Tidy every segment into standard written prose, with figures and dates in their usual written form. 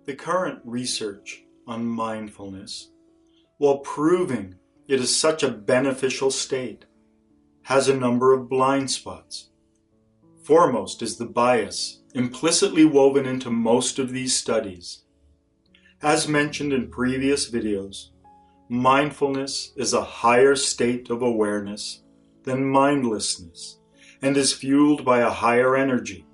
The current research on mindfulness, while proving it is such a beneficial state, has a number of blind spots. Foremost is the bias implicitly woven into most of these studies. As mentioned in previous videos, mindfulness is a higher state of awareness than mindlessness and is fueled by a higher energy.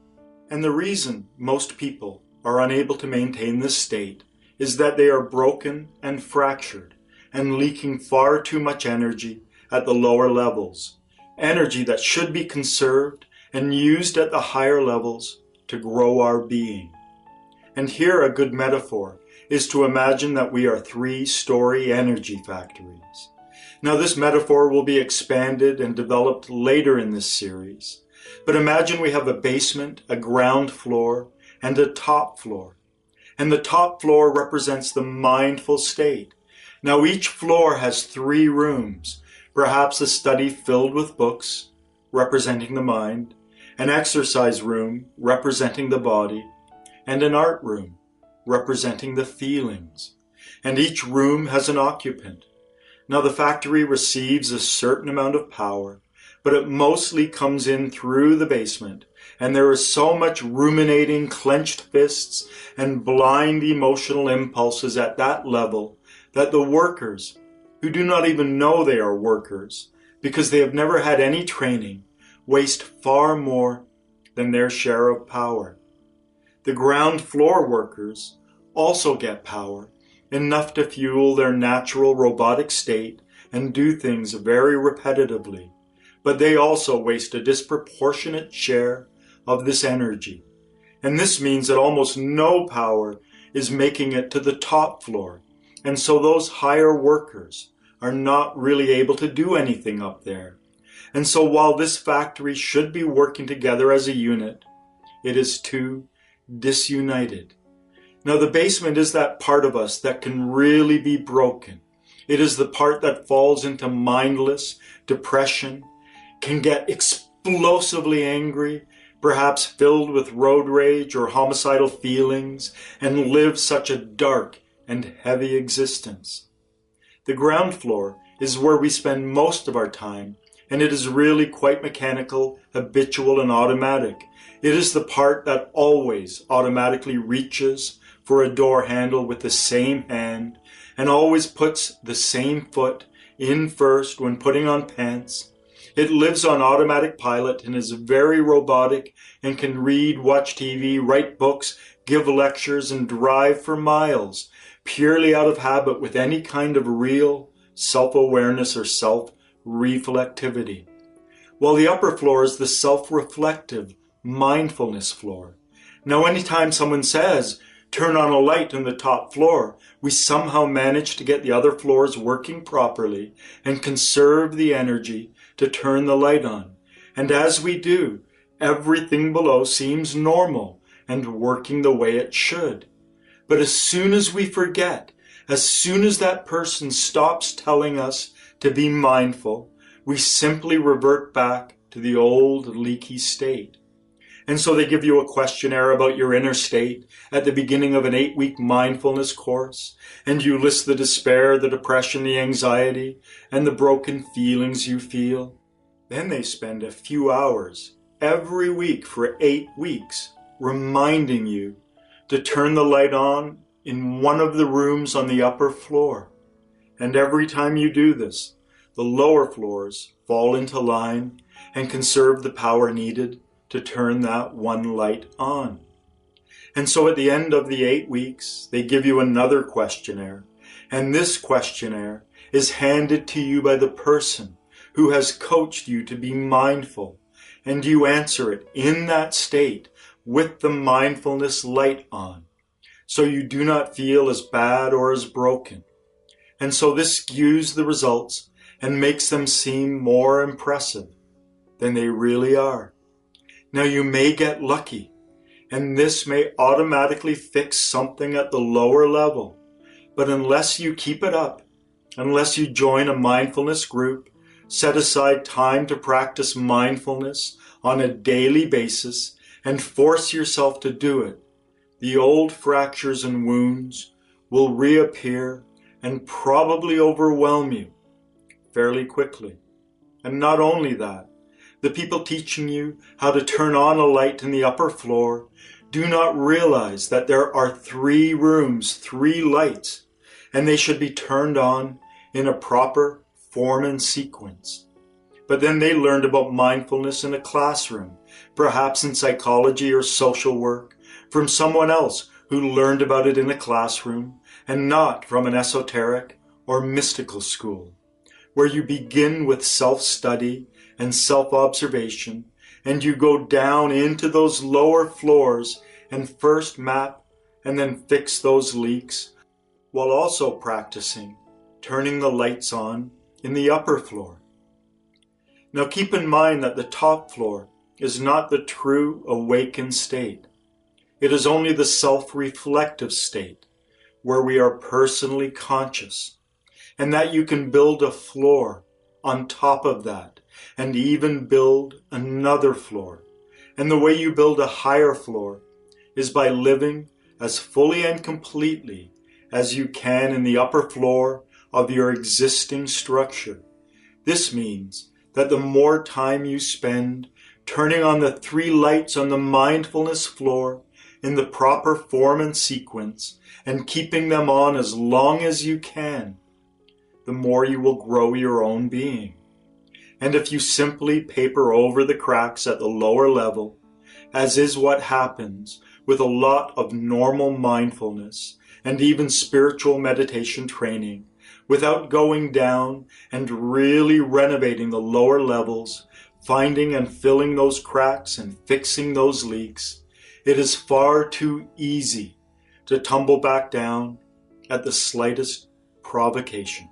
And the reason most people are unable to maintain this state is that they are broken and fractured and leaking far too much energy at the lower levels, energy that should be conserved and used at the higher levels to grow our being. And here a good metaphor is to imagine that we are 3-story energy factories. Now this metaphor will be expanded and developed later in this series, but imagine we have a basement, a ground floor, and a top floor. And the top floor represents the mindful state. Now each floor has 3 rooms, perhaps a study filled with books, representing the mind, an exercise room, representing the body, and an art room, representing the feelings. And each room has an occupant. Now the factory receives a certain amount of power, but it mostly comes in through the basement, and there is so much ruminating, clenched fists, and blind emotional impulses at that level that the workers, who do not even know they are workers, because they have never had any training, waste far more than their share of power. The ground floor workers also get power, enough to fuel their natural robotic state and do things very repetitively, but they also waste a disproportionate share of this energy. And this means that almost no power is making it to the top floor, and so those higher workers are not really able to do anything up there. And so while this factory should be working together as a unit, it is too disunited. Now the basement is that part of us that can really be broken. It is the part that falls into mindless depression, can get explosively angry, perhaps filled with road rage or homicidal feelings, and live such a dark and heavy existence. The ground floor is where we spend most of our time, and it is really quite mechanical, habitual, and automatic. It is the part that always automatically reaches for a door handle with the same hand, and always puts the same foot in first when putting on pants. It lives on automatic pilot and is very robotic and can read, watch TV, write books, give lectures, and drive for miles, purely out of habit with any kind of real self-awareness or self-reflectivity. While the upper floor is the self-reflective mindfulness floor. Now anytime someone says, turn on a light on the top floor, we somehow manage to get the other floors working properly and conserve the energy to turn the light on. And as we do, everything below seems normal and working the way it should. But as soon as we forget, as soon as that person stops telling us to be mindful, we simply revert back to the old leaky state. And so they give you a questionnaire about your inner state at the beginning of an 8-week mindfulness course, and you list the despair, the depression, the anxiety, and the broken feelings you feel. Then they spend a few hours every week for 8 weeks reminding you to turn the light on in one of the rooms on the upper floor. And every time you do this, the lower floors fall into line and conserve the power needed to turn that one light on. And so at the end of the 8 weeks, they give you another questionnaire. And this questionnaire is handed to you by the person who has coached you to be mindful. And you answer it in that state with the mindfulness light on, so you do not feel as bad or as broken. And so this skews the results and makes them seem more impressive than they really are. Now you may get lucky, and this may automatically fix something at the lower level. But unless you keep it up, unless you join a mindfulness group, set aside time to practice mindfulness on a daily basis, and force yourself to do it, the old fractures and wounds will reappear and probably overwhelm you fairly quickly. And not only that, the people teaching you how to turn on a light in the upper floor do not realize that there are 3 rooms, 3 lights, and they should be turned on in a proper form and sequence. But then they learned about mindfulness in a classroom, perhaps in psychology or social work, from someone else who learned about it in a classroom and not from an esoteric or mystical school, where you begin with self-study and self-observation, and you go down into those lower floors and first map and then fix those leaks, while also practicing turning the lights on in the upper floor. Now keep in mind that the top floor is not the true awakened state. It is only the self-reflective state, where we are personally conscious, and that you can build a floor on top of that, and even build another floor. And the way you build a higher floor is by living as fully and completely as you can in the upper floor of your existing structure. This means that the more time you spend turning on the 3 lights on the mindfulness floor in the proper form and sequence, and keeping them on as long as you can, the more you will grow your own being. And if you simply paper over the cracks at the lower level, as is what happens with a lot of normal mindfulness and even spiritual meditation training, without going down and really renovating the lower levels, finding and filling those cracks and fixing those leaks, it is far too easy to tumble back down at the slightest provocation.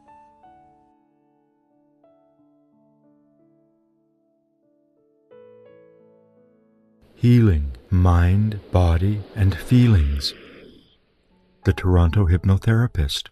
Healing Mind, Body, and Feelings. The Toronto Hypnotherapist.